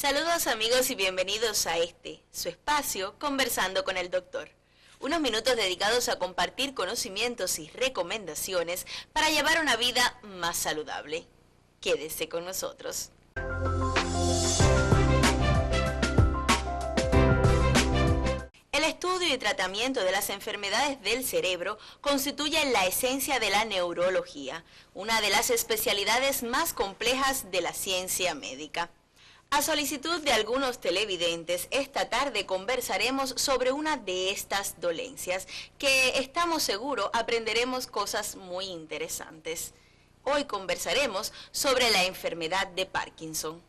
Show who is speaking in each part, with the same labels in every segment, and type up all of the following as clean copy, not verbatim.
Speaker 1: Saludos amigos y bienvenidos a su espacio, Conversando con el Doctor. Unos minutos dedicados a compartir conocimientos y recomendaciones para llevar una vida más saludable. Quédese con nosotros. El estudio y tratamiento de las enfermedades del cerebro constituye la esencia de la neurología, una de las especialidades más complejas de la ciencia médica. A solicitud de algunos televidentes, esta tarde conversaremos sobre una de estas dolencias, que estamos seguros aprenderemos cosas muy interesantes. Hoy conversaremos sobre la enfermedad de Parkinson.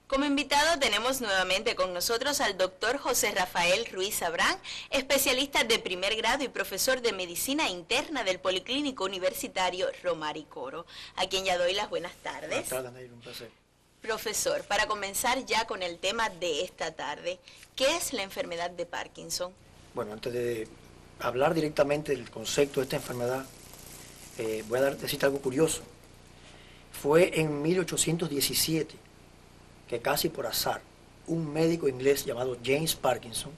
Speaker 1: Como invitado tenemos nuevamente con nosotros al doctor José Rafael Ruiz Abrán, especialista de primer grado y profesor de Medicina Interna del Policlínico Universitario Romari Coro, a quien ya doy las buenas tardes.
Speaker 2: Buenas tardes, Neil, un placer.
Speaker 1: Profesor, para comenzar ya con el tema de esta tarde, ¿qué es la enfermedad de Parkinson?
Speaker 2: Bueno, antes de hablar directamente del concepto de esta enfermedad, voy a decirte algo curioso. Fue en 1817 que casi por azar, un médico inglés llamado James Parkinson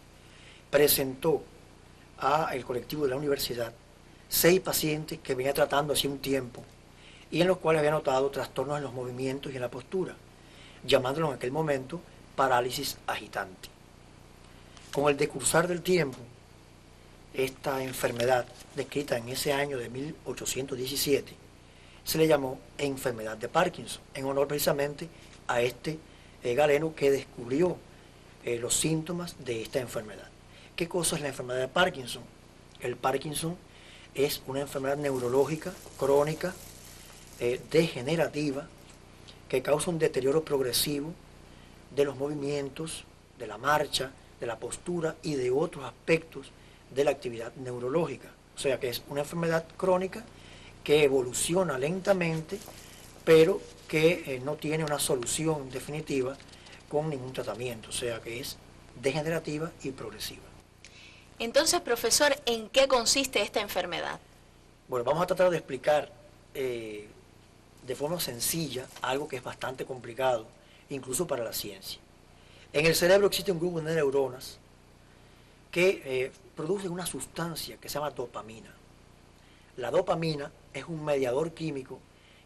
Speaker 2: presentó al colectivo de la universidad 6 pacientes que venía tratando hace un tiempo y en los cuales había notado trastornos en los movimientos y en la postura, llamándolo en aquel momento parálisis agitante. Con el decursar del tiempo, esta enfermedad descrita en ese año de 1817 se le llamó enfermedad de Parkinson, en honor precisamente a este galeno que descubrió los síntomas de esta enfermedad. ¿Qué cosa es la enfermedad de Parkinson? El Parkinson es una enfermedad neurológica, crónica, degenerativa, que causa un deterioro progresivo de los movimientos, de la marcha, de la postura y de otros aspectos de la actividad neurológica. O sea que es una enfermedad crónica que evoluciona lentamente, pero que no tiene una solución definitiva con ningún tratamiento, o sea que es degenerativa y progresiva.
Speaker 1: Entonces, profesor, ¿en qué consiste esta enfermedad?
Speaker 2: Bueno, vamos a tratar de explicar de forma sencilla algo que es bastante complicado, incluso para la ciencia. En el cerebro existe un grupo de neuronas que producen una sustancia que se llama dopamina. La dopamina es un mediador químico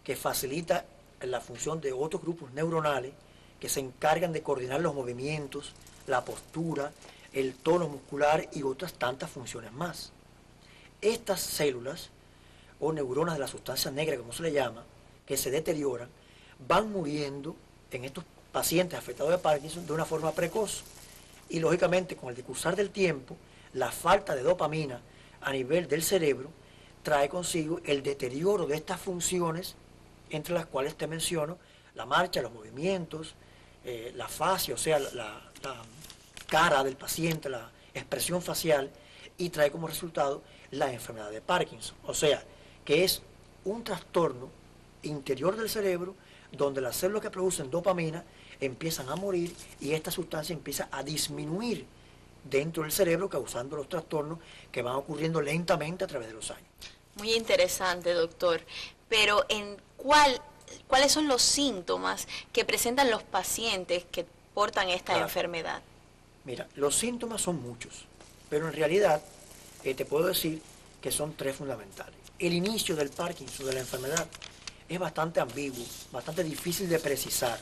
Speaker 2: que facilita la función de otros grupos neuronales que se encargan de coordinar los movimientos, la postura, el tono muscular y otras tantas funciones más. Estas células o neuronas de la sustancia negra, como se le llama, que se deterioran, van muriendo en estos pacientes afectados de Parkinson de una forma precoz. Y lógicamente con el decursar del tiempo, la falta de dopamina a nivel del cerebro trae consigo el deterioro de estas funciones, entre las cuales te menciono la marcha, los movimientos, la fascia, o sea, la cara del paciente, la expresión facial, y trae como resultado la enfermedad de Parkinson. O sea, que es un trastorno interior del cerebro donde las células que producen dopamina empiezan a morir y esta sustancia empieza a disminuir dentro del cerebro, causando los trastornos que van ocurriendo lentamente a través de los años.
Speaker 1: Muy interesante, doctor. Pero ¿cuáles son los síntomas que presentan los pacientes que portan esta enfermedad?
Speaker 2: Mira, los síntomas son muchos, pero en realidad te puedo decir que son 3 fundamentales. El inicio del Parkinson, de la enfermedad, es bastante ambiguo, bastante difícil de precisar.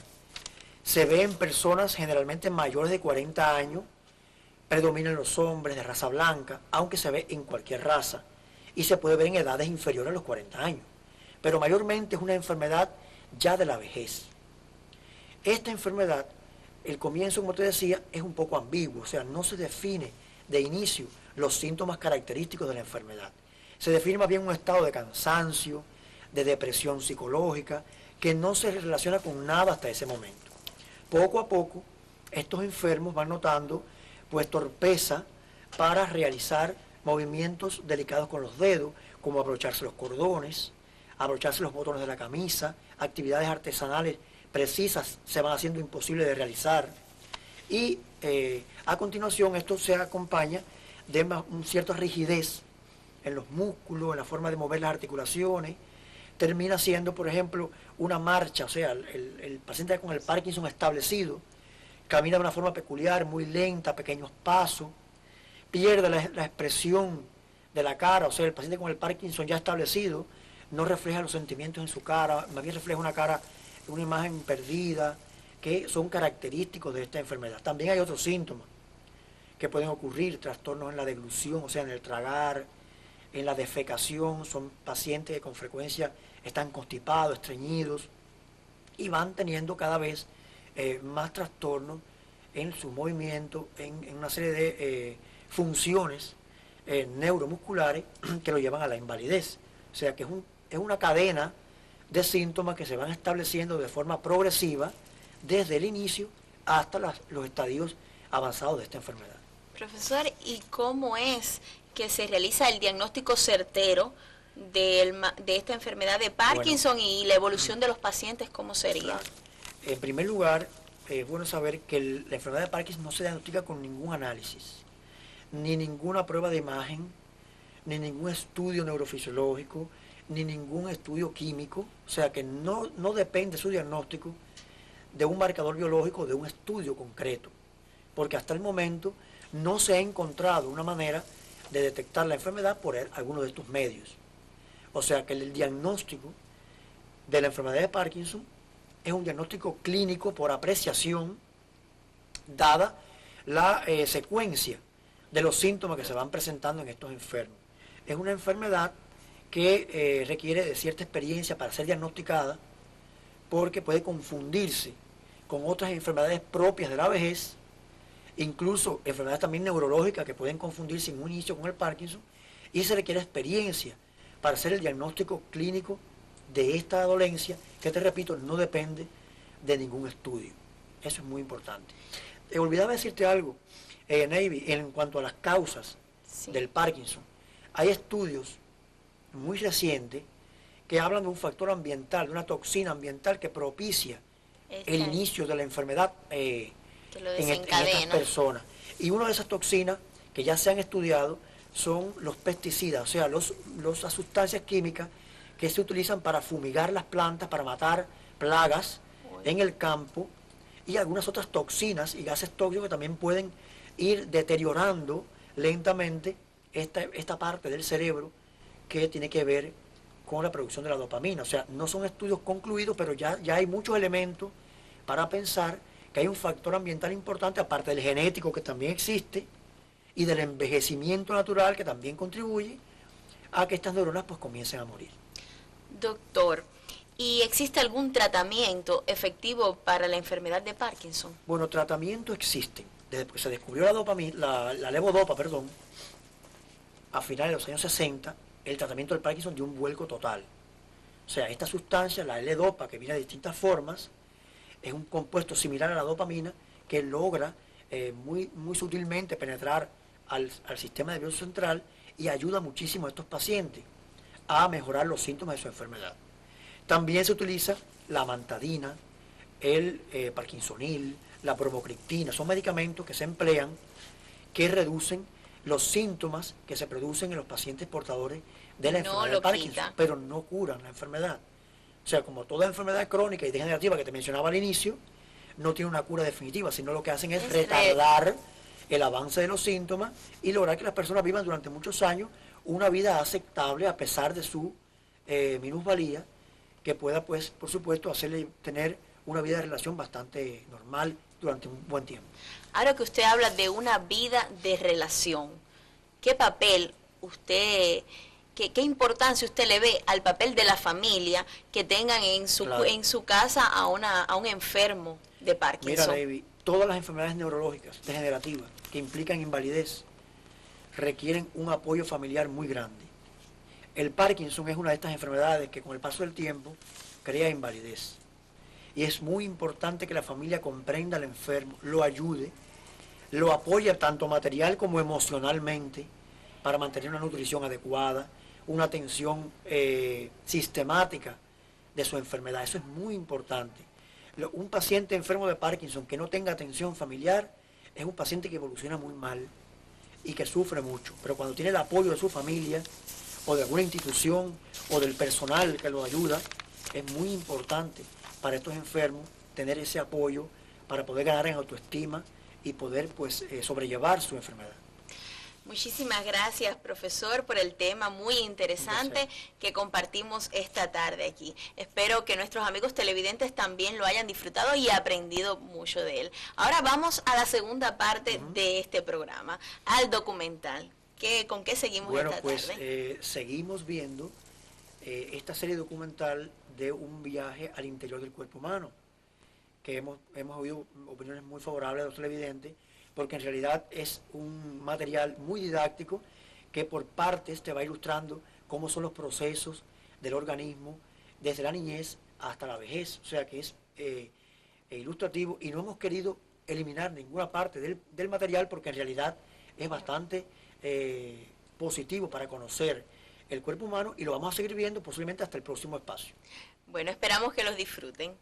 Speaker 2: Se ve en personas generalmente mayores de 40 años, predominan los hombres de raza blanca, aunque se ve en cualquier raza, y se puede ver en edades inferiores a los 40 años. Pero mayormente es una enfermedad ya de la vejez. Esta enfermedad, el comienzo, como te decía, es un poco ambiguo, o sea, no se define de inicio los síntomas característicos de la enfermedad. Se define más bien un estado de cansancio, de depresión psicológica, que no se relaciona con nada hasta ese momento. Poco a poco, estos enfermos van notando pues torpeza para realizar movimientos delicados con los dedos, como abrocharse los cordones, abrocharse los botones de la camisa, actividades artesanales precisas se van haciendo imposibles de realizar. Y a continuación esto se acompaña de una cierta rigidez en los músculos, en la forma de mover las articulaciones, termina siendo, por ejemplo, una marcha, o sea, el paciente con el Parkinson establecido camina de una forma peculiar, muy lenta, pequeños pasos, pierde la expresión de la cara, o sea, el paciente con el Parkinson ya establecido no refleja los sentimientos en su cara, más bien refleja una cara, una imagen perdida, que son característicos de esta enfermedad. También hay otros síntomas que pueden ocurrir, trastornos en la deglución, o sea, en el tragar, en la defecación, son pacientes que con frecuencia están constipados, estreñidos, y van teniendo cada vez más trastornos en su movimiento, en una serie de funciones neuromusculares que lo llevan a la invalidez. O sea que es una cadena de síntomas que se van estableciendo de forma progresiva desde el inicio hasta los estadios avanzados de esta enfermedad.
Speaker 1: Profesor, ¿y cómo es que se realiza el diagnóstico certero de esta enfermedad de Parkinson, bueno, y la evolución de los pacientes, cómo sería?
Speaker 2: Claro. En primer lugar, es bueno saber que la enfermedad de Parkinson no se diagnostica con ningún análisis, ni ninguna prueba de imagen, ni ningún estudio neurofisiológico, ni ningún estudio químico, o sea que no depende su diagnóstico de un marcador biológico, de un estudio concreto, porque hasta el momento no se ha encontrado una manera de detectar la enfermedad por alguno de estos medios. O sea que el diagnóstico de la enfermedad de Parkinson es un diagnóstico clínico por apreciación, dada la secuencia de los síntomas que se van presentando en estos enfermos. Es una enfermedad que requiere de cierta experiencia para ser diagnosticada, porque puede confundirse con otras enfermedades propias de la vejez, incluso enfermedades también neurológicas que pueden confundirse en un inicio con el Parkinson, y se requiere experiencia para hacer el diagnóstico clínico de esta dolencia, que te repito, no depende de ningún estudio. Eso es muy importante. Olvidaba decirte algo, Navy, en cuanto a las causas del Parkinson. Hay estudios muy recientes que hablan de un factor ambiental, de una toxina ambiental que propicia el inicio de la enfermedad en estas personas. Y una de esas toxinas que ya se han estudiado son los pesticidas, o sea, las sustancias químicas que se utilizan para fumigar las plantas, para matar plagas en el campo, y algunas otras toxinas y gases tóxicos que también pueden ir deteriorando lentamente esta parte del cerebro que tiene que ver con la producción de la dopamina. O sea, no son estudios concluidos, pero ya hay muchos elementos para pensar que hay un factor ambiental importante, aparte del genético que también existe, y del envejecimiento natural que también contribuye a que estas neuronas pues comiencen a morir.
Speaker 1: Doctor, ¿y existe algún tratamiento efectivo para la enfermedad de Parkinson?
Speaker 2: Bueno, tratamientos existen. Desde que se descubrió la dopamina, la levodopa, perdón, a finales de los años 60, el tratamiento del Parkinson dio un vuelco total. O sea, esta sustancia, la L-dopa, que viene de distintas formas, es un compuesto similar a la dopamina que logra muy sutilmente penetrar al sistema nervioso central y ayuda muchísimo a estos pacientes a mejorar los síntomas de su enfermedad. También se utiliza la amantadina, el parkinsonil, la bromocriptina. Son medicamentos que se emplean que reducen los síntomas que se producen en los pacientes portadores de la enfermedad de Parkinson, pero no curan la enfermedad. O sea, como toda enfermedad crónica y degenerativa que te mencionaba al inicio, no tiene una cura definitiva, sino lo que hacen es retardar el avance de los síntomas y lograr que las personas vivan durante muchos años una vida aceptable a pesar de su minusvalía, que pueda, pues, por supuesto, hacerle tener una vida de relación bastante normal durante un buen tiempo.
Speaker 1: Ahora que usted habla de una vida de relación, ¿qué papel usted, qué importancia usted le ve al papel de la familia que tengan en su casa a un enfermo de Parkinson?
Speaker 2: Mira, David, todas las enfermedades neurológicas degenerativas que implican invalidez requieren un apoyo familiar muy grande. El Parkinson es una de estas enfermedades que con el paso del tiempo crea invalidez. Y es muy importante que la familia comprenda al enfermo, lo ayude, lo apoye tanto material como emocionalmente para mantener una nutrición adecuada, una atención sistemática de su enfermedad. Eso es muy importante. Un paciente enfermo de Parkinson que no tenga atención familiar es un paciente que evoluciona muy mal y que sufre mucho. Pero cuando tiene el apoyo de su familia, o de alguna institución o del personal que los ayuda, es muy importante para estos enfermos tener ese apoyo para poder ganar en autoestima y poder pues sobrellevar su enfermedad.
Speaker 1: Muchísimas gracias, profesor, por el tema muy interesante que compartimos esta tarde aquí. Espero que nuestros amigos televidentes también lo hayan disfrutado y aprendido mucho de él. Ahora vamos a la segunda parte de este programa, al documental. ¿Con qué seguimos esta tarde?
Speaker 2: Bueno, pues seguimos viendo esta serie documental de un viaje al interior del cuerpo humano, que hemos oído opiniones muy favorables de los televidentes, porque en realidad es un material muy didáctico que por partes te va ilustrando cómo son los procesos del organismo desde la niñez hasta la vejez. O sea que es ilustrativo y no hemos querido eliminar ninguna parte del material porque en realidad es bastante positivo para conocer el cuerpo humano y lo vamos a seguir viendo posiblemente hasta el próximo espacio.
Speaker 1: Bueno, esperamos que los disfruten.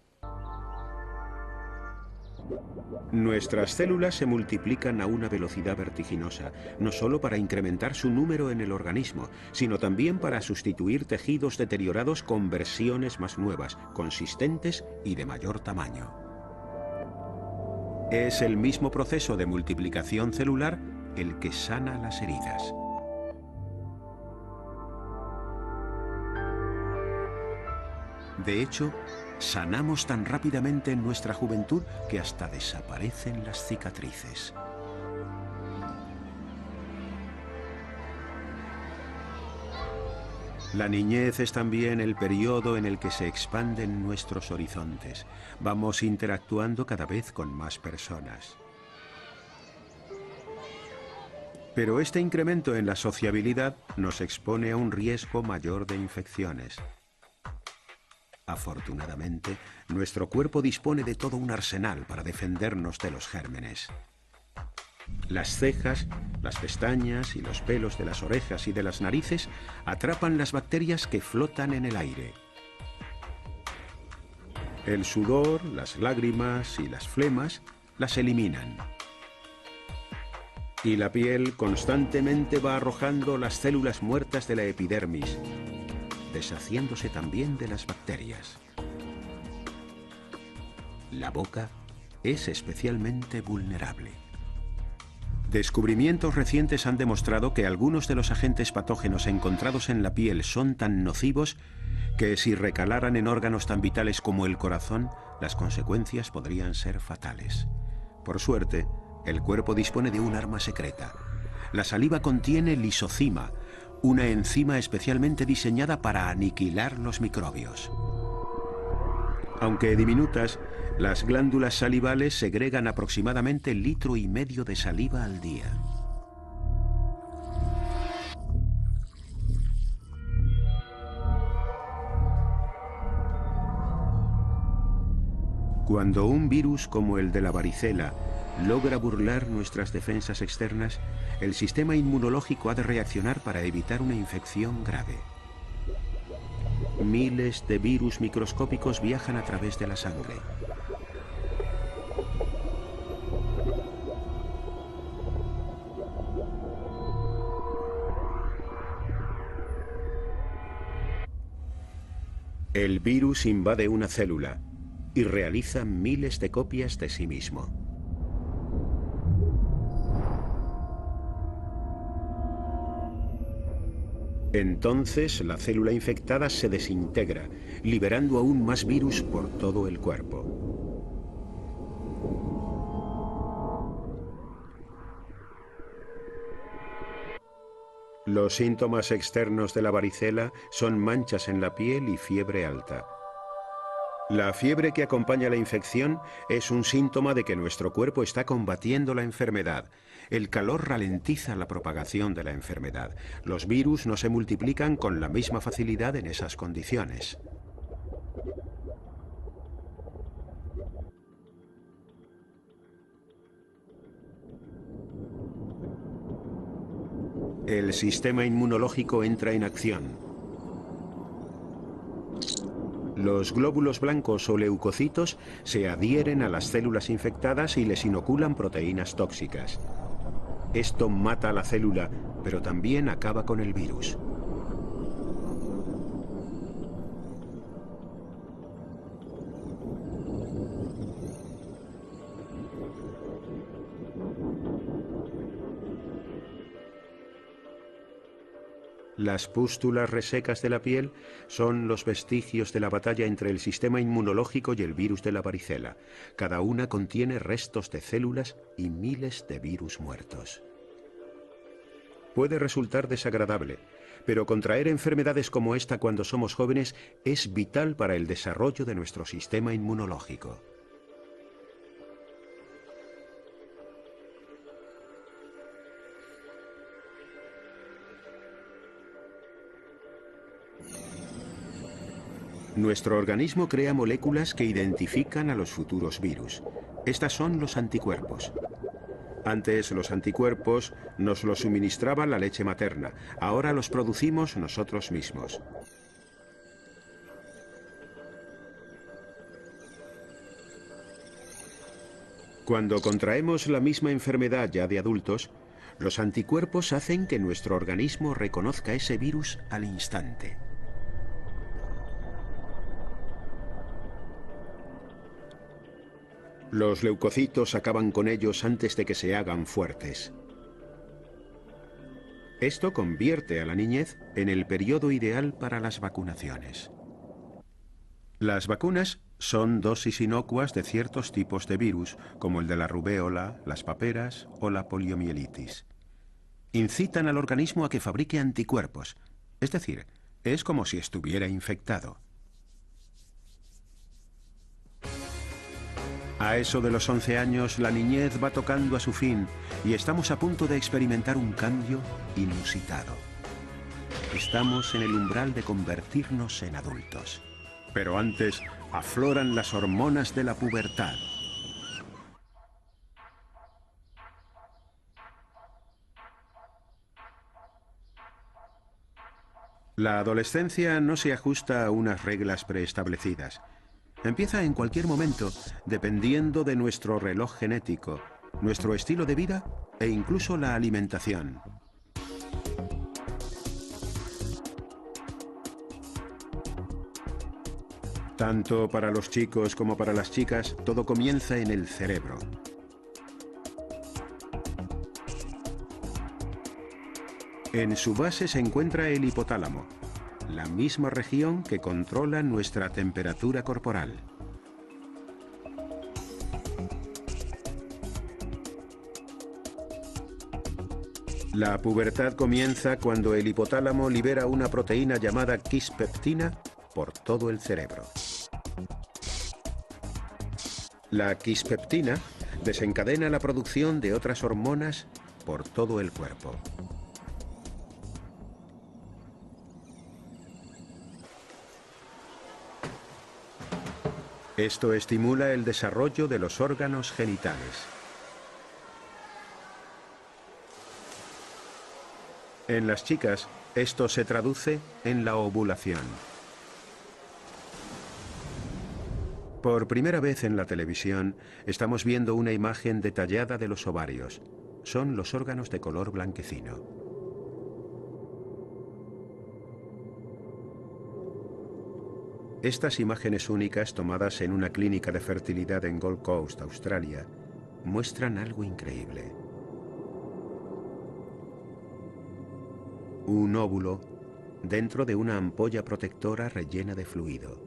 Speaker 3: Nuestras células se multiplican a una velocidad vertiginosa, no solo para incrementar su número en el organismo, sino también para sustituir tejidos deteriorados con versiones más nuevas, consistentes y de mayor tamaño. Es el mismo proceso de multiplicación celular el que sana las heridas. De hecho, sanamos tan rápidamente en nuestra juventud que hasta desaparecen las cicatrices. La niñez es también el periodo en el que se expanden nuestros horizontes. Vamos interactuando cada vez con más personas. Pero este incremento en la sociabilidad nos expone a un riesgo mayor de infecciones. Afortunadamente, nuestro cuerpo dispone de todo un arsenal para defendernos de los gérmenes. Las cejas, las pestañas y los pelos de las orejas y de las narices atrapan las bacterias que flotan en el aire. El sudor, las lágrimas y las flemas las eliminan. Y la piel constantemente va arrojando las células muertas de la epidermis, deshaciéndose también de las bacterias. La boca es especialmente vulnerable. Descubrimientos recientes han demostrado que algunos de los agentes patógenos encontrados en la piel son tan nocivos que si recalaran en órganos tan vitales como el corazón, las consecuencias podrían ser fatales. Por suerte, el cuerpo dispone de un arma secreta. La saliva contiene lisocima, una enzima especialmente diseñada para aniquilar los microbios. Aunque diminutas, las glándulas salivales segregan aproximadamente 1,5 litros de saliva al día. Cuando un virus como el de la varicela logra burlar nuestras defensas externas, el sistema inmunológico ha de reaccionar para evitar una infección grave. Miles de virus microscópicos viajan a través de la sangre. El virus invade una célula y realiza miles de copias de sí mismo. Entonces, la célula infectada se desintegra, liberando aún más virus por todo el cuerpo. Los síntomas externos de la varicela son manchas en la piel y fiebre alta. La fiebre que acompaña la infección es un síntoma de que nuestro cuerpo está combatiendo la enfermedad. El calor ralentiza la propagación de la enfermedad. Los virus no se multiplican con la misma facilidad en esas condiciones. El sistema inmunológico entra en acción. Los glóbulos blancos o leucocitos se adhieren a las células infectadas y les inoculan proteínas tóxicas. Esto mata a la célula, pero también acaba con el virus. Las pústulas resecas de la piel son los vestigios de la batalla entre el sistema inmunológico y el virus de la varicela. Cada una contiene restos de células y miles de virus muertos. Puede resultar desagradable, pero contraer enfermedades como esta cuando somos jóvenes es vital para el desarrollo de nuestro sistema inmunológico. Nuestro organismo crea moléculas que identifican a los futuros virus. Estas son los anticuerpos. Antes los anticuerpos nos los suministraba la leche materna. Ahora los producimos nosotros mismos. Cuando contraemos la misma enfermedad ya de adultos, los anticuerpos hacen que nuestro organismo reconozca ese virus al instante. Los leucocitos acaban con ellos antes de que se hagan fuertes. Esto convierte a la niñez en el periodo ideal para las vacunaciones. Las vacunas son dosis inocuas de ciertos tipos de virus, como el de la rubéola, las paperas o la poliomielitis. Incitan al organismo a que fabrique anticuerpos, es decir, es como si estuviera infectado. A eso de los 11 años, la niñez va tocando a su fin y estamos a punto de experimentar un cambio inusitado. Estamos en el umbral de convertirnos en adultos. Pero antes afloran las hormonas de la pubertad. La adolescencia no se ajusta a unas reglas preestablecidas. Empieza en cualquier momento, dependiendo de nuestro reloj genético, nuestro estilo de vida e incluso la alimentación. Tanto para los chicos como para las chicas, todo comienza en el cerebro. En su base se encuentra el hipotálamo, la misma región que controla nuestra temperatura corporal. La pubertad comienza cuando el hipotálamo libera una proteína llamada quispeptina por todo el cerebro. La quispeptina desencadena la producción de otras hormonas por todo el cuerpo. Esto estimula el desarrollo de los órganos genitales. En las chicas, esto se traduce en la ovulación. Por primera vez en la televisión, estamos viendo una imagen detallada de los ovarios. Son los órganos de color blanquecino. Estas imágenes únicas tomadas en una clínica de fertilidad en Gold Coast, Australia, muestran algo increíble. Un óvulo dentro de una ampolla protectora rellena de fluido.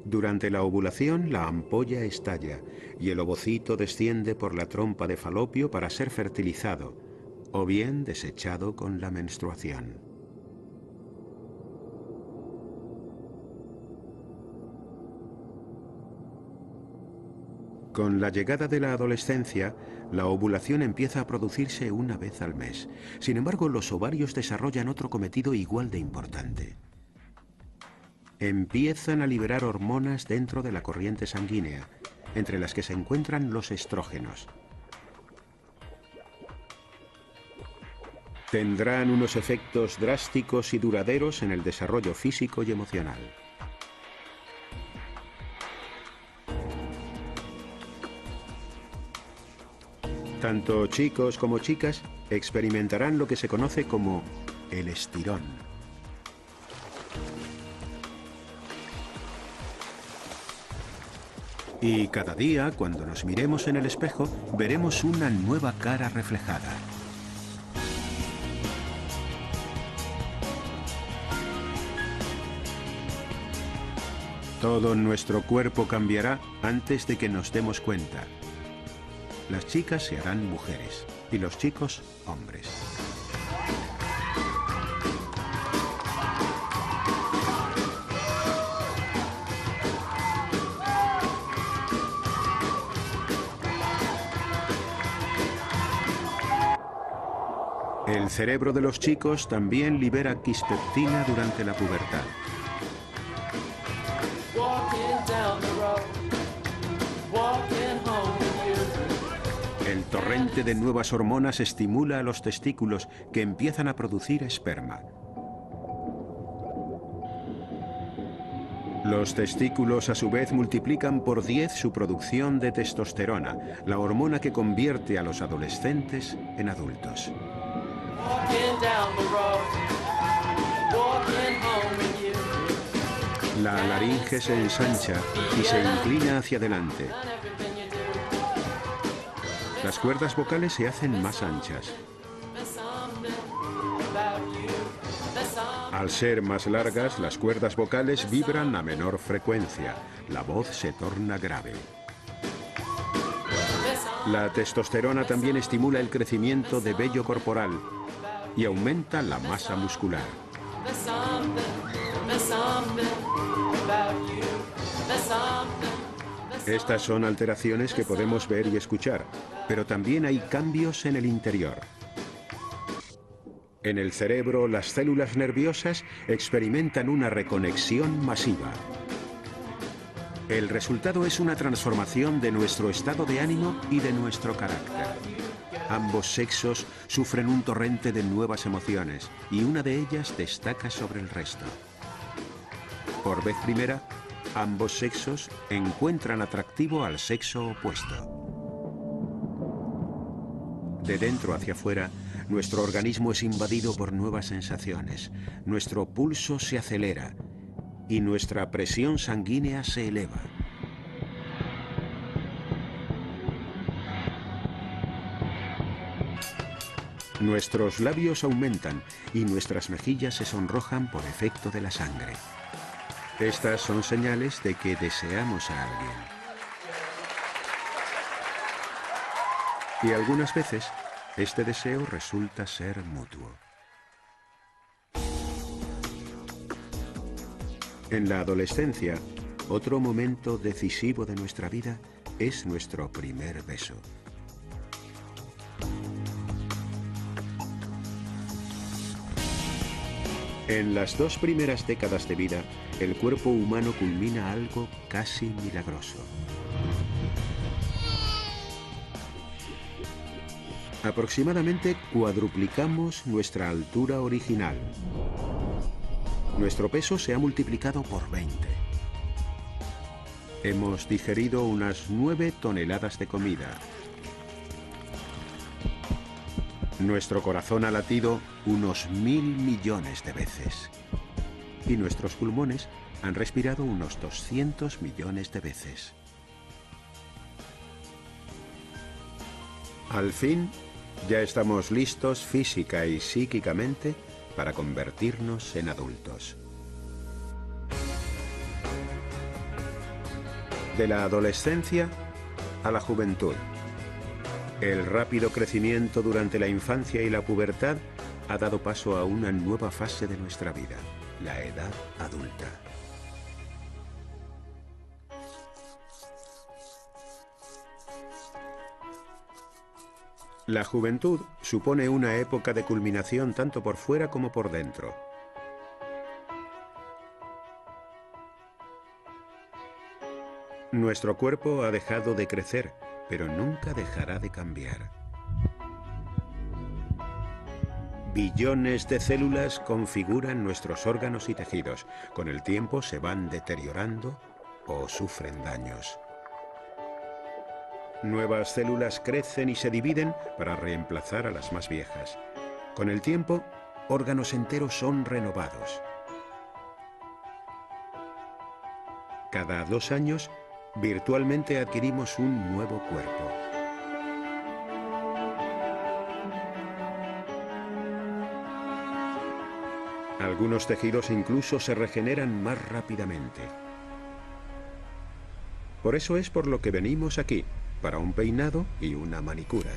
Speaker 3: Durante la ovulación, la ampolla estalla y el ovocito desciende por la trompa de falopio para ser fertilizado, o bien desechado con la menstruación. Con la llegada de la adolescencia, la ovulación empieza a producirse una vez al mes. Sin embargo, los ovarios desarrollan otro cometido igual de importante. Empiezan a liberar hormonas dentro de la corriente sanguínea, entre las que se encuentran los estrógenos. Tendrán unos efectos drásticos y duraderos en el desarrollo físico y emocional. Tanto chicos como chicas experimentarán lo que se conoce como el estirón. Y cada día, cuando nos miremos en el espejo, veremos una nueva cara reflejada. Todo nuestro cuerpo cambiará antes de que nos demos cuenta. Las chicas se harán mujeres y los chicos hombres. El cerebro de los chicos también libera quispeptina durante la pubertad. El torrente de nuevas hormonas estimula a los testículos, que empiezan a producir esperma. Los testículos a su vez multiplican por 10 su producción de testosterona, la hormona que convierte a los adolescentes en adultos. La laringe se ensancha y se inclina hacia adelante. Las cuerdas vocales se hacen más anchas. Al ser más largas, las cuerdas vocales vibran a menor frecuencia. La voz se torna grave. La testosterona también estimula el crecimiento de vello corporal y aumenta la masa muscular. Estas son alteraciones que podemos ver y escuchar, pero también hay cambios en el interior. En el cerebro, las células nerviosas experimentan una reconexión masiva. El resultado es una transformación de nuestro estado de ánimo y de nuestro carácter. Ambos sexos sufren un torrente de nuevas emociones y una de ellas destaca sobre el resto. Por vez primera, ambos sexos encuentran atractivo al sexo opuesto. De dentro hacia afuera, nuestro organismo es invadido por nuevas sensaciones. Nuestro pulso se acelera y nuestra presión sanguínea se eleva. Nuestros labios aumentan y nuestras mejillas se sonrojan por efecto de la sangre. Estas son señales de que deseamos a alguien. Y algunas veces, este deseo resulta ser mutuo. En la adolescencia, otro momento decisivo de nuestra vida es nuestro primer beso. En las 2 primeras décadas de vida, el cuerpo humano culmina algo casi milagroso. Aproximadamente cuadruplicamos nuestra altura original. Nuestro peso se ha multiplicado por 20. Hemos digerido unas 9 toneladas de comida. Nuestro corazón ha latido unos 1000 millones de veces. Y nuestros pulmones han respirado unos 200 millones de veces. Al fin, ya estamos listos física y psíquicamente para convertirnos en adultos. De la adolescencia a la juventud. El rápido crecimiento durante la infancia y la pubertad ha dado paso a una nueva fase de nuestra vida, la edad adulta. La juventud supone una época de culminación tanto por fuera como por dentro. Nuestro cuerpo ha dejado de crecer, pero nunca dejará de cambiar. Billones de células configuran nuestros órganos y tejidos. Con el tiempo se van deteriorando o sufren daños. Nuevas células crecen y se dividen para reemplazar a las más viejas. Con el tiempo, órganos enteros son renovados. Cada 2 años, virtualmente adquirimos un nuevo cuerpo. Algunos tejidos incluso se regeneran más rápidamente. Por eso es por lo que venimos aquí, para un peinado y una manicura.